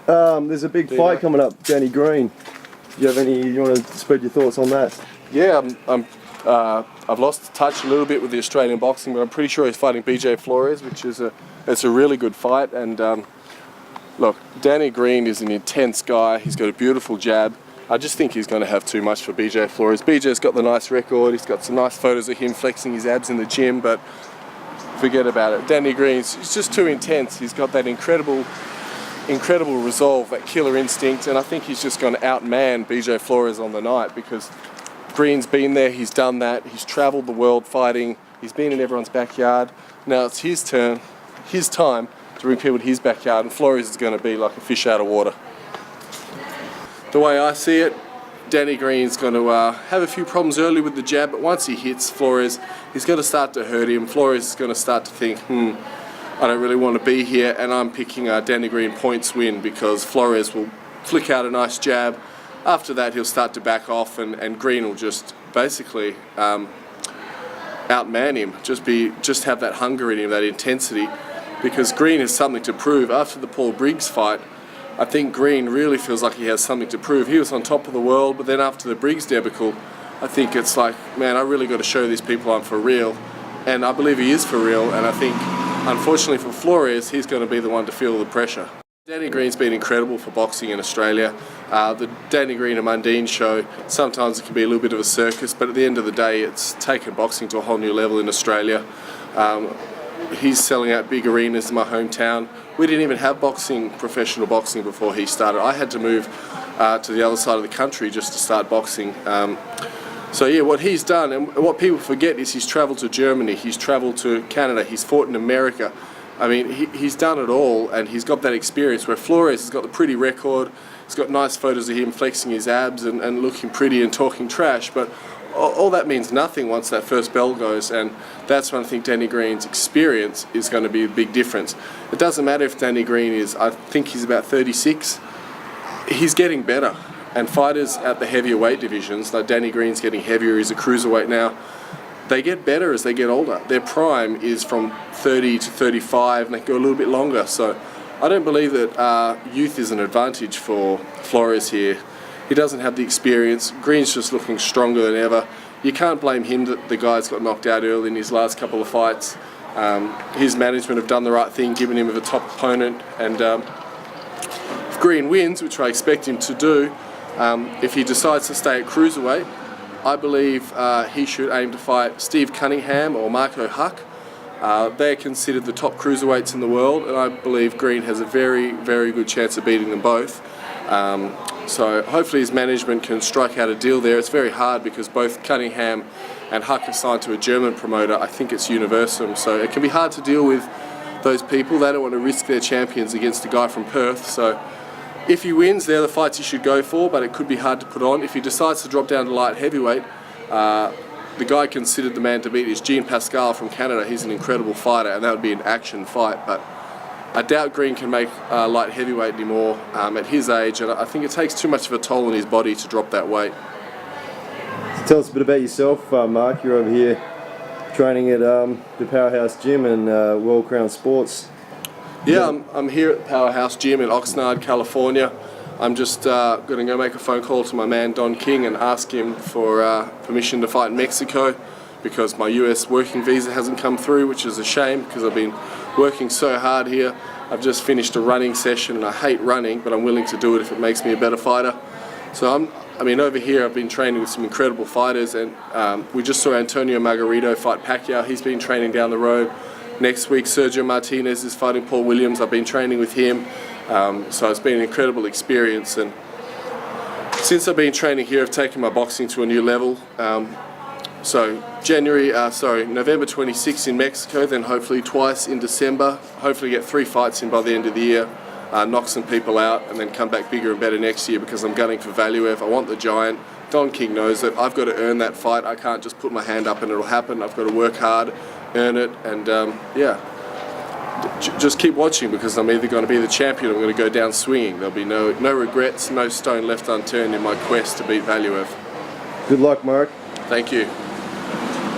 There's a big fight coming up, Danny Green. Do you want to spread your thoughts on that? Yeah, I've lost touch a little bit with the Australian boxing, but I'm pretty sure he's fighting BJ Flores, which is it's a really good fight. And look, Danny Green is an intense guy. He's got a beautiful jab. I just think he's going to have too much for BJ Flores. BJ's got the nice record. He's got some nice photos of him flexing his abs in the gym, but forget about it. Danny Green's just too intense. He's got that incredible resolve, that killer instinct, and I think he's just going to outman BJ Flores on the night because Green's been there, he's done that, he's travelled the world fighting, he's been in everyone's backyard. Now it's his turn, his time to bring people to his backyard, and Flores is going to be like a fish out of water. The way I see it, Danny Green's going to have a few problems early with the jab, but once he hits Flores, he's going to start to hurt him. Flores is going to start to think, I don't really want to be here, and I'm picking Danny Green points win because Flores will flick out a nice jab. After that, he'll start to back off, and Green will just basically outman him. Just have that hunger in him, that intensity, because Green has something to prove. After the Paul Briggs fight, I think Green really feels like he has something to prove. He was on top of the world, but then after the Briggs debacle, I think it's like, man, I really got to show these people I'm for real, and I believe he is for real, and I think, unfortunately for Flores, he's going to be the one to feel the pressure. Danny Green's been incredible for boxing in Australia. The Danny Green and Mundine show, sometimes it can be a little bit of a circus, but at the end of the day, it's taken boxing to a whole new level in Australia. He's selling out big arenas in my hometown. We didn't even have professional boxing before he started. I had to move to the other side of the country just to start boxing. So yeah, what he's done, and what people forget, is he's travelled to Germany, he's travelled to Canada, he's fought in America. I mean, he's done it all, and he's got that experience where Flores has got the pretty record, he's got nice photos of him flexing his abs and looking pretty and talking trash, but all that means nothing once that first bell goes, and that's when I think Danny Green's experience is going to be a big difference. It doesn't matter if Danny Green is, I think he's about 36, he's getting better. And fighters at the heavier weight divisions, like Danny Green's getting heavier, he's a cruiserweight now, they get better as they get older. Their prime is from 30 to 35 and they go a little bit longer. So I don't believe that youth is an advantage for Flores here. He doesn't have the experience. Green's just looking stronger than ever. You can't blame him that the guy's got knocked out early in his last couple of fights. His management have done the right thing, given him a top opponent, and if Green wins, which I expect him to do, if he decides to stay at cruiserweight, I believe he should aim to fight Steve Cunningham or Marco Huck. They're considered the top cruiserweights in the world, and I believe Green has a very, very good chance of beating them both. So hopefully his management can strike out a deal there. It's very hard because both Cunningham and Huck are signed to a German promoter. I think it's Universum, so it can be hard to deal with those people. They don't want to risk their champions against a guy from Perth. So if he wins, they're the fights he should go for, but it could be hard to put on. If he decides to drop down to light heavyweight, the guy considered the man to beat is Jean Pascal from Canada. He's an incredible fighter, and that would be an action fight. But I doubt Green can make light heavyweight anymore at his age, and I think it takes too much of a toll on his body to drop that weight. So tell us a bit about yourself, Mark. You're over here training at the Powerhouse Gym and World Crown Sports. Yeah, I'm here at the Powerhouse Gym in Oxnard, California. I'm just going to go make a phone call to my man Don King and ask him for permission to fight in Mexico, because my US working visa hasn't come through, which is a shame because I've been working so hard here. I've just finished a running session and I hate running, but I'm willing to do it if it makes me a better fighter. So over here I've been training with some incredible fighters, and we just saw Antonio Margarito fight Pacquiao. He's been training down the road. Next week Sergio Martinez is fighting Paul Williams. I've been training with him. So it's been an incredible experience, and since I've been training here I've taken my boxing to a new level. So November 26th in Mexico, then hopefully twice in December, hopefully get 3 fights in by the end of the year, knock some people out, and then come back bigger and better next year because I'm gunning for Valuev. I want the giant. Don King knows that I've got to earn that fight. I can't just put my hand up and it'll happen. I've got to work hard, earn it, and just keep watching, because I'm either going to be the champion or I'm going to go down swinging. There'll be no regrets, no stone left unturned in my quest to beat Valuev. Good luck, Mark. Thank you.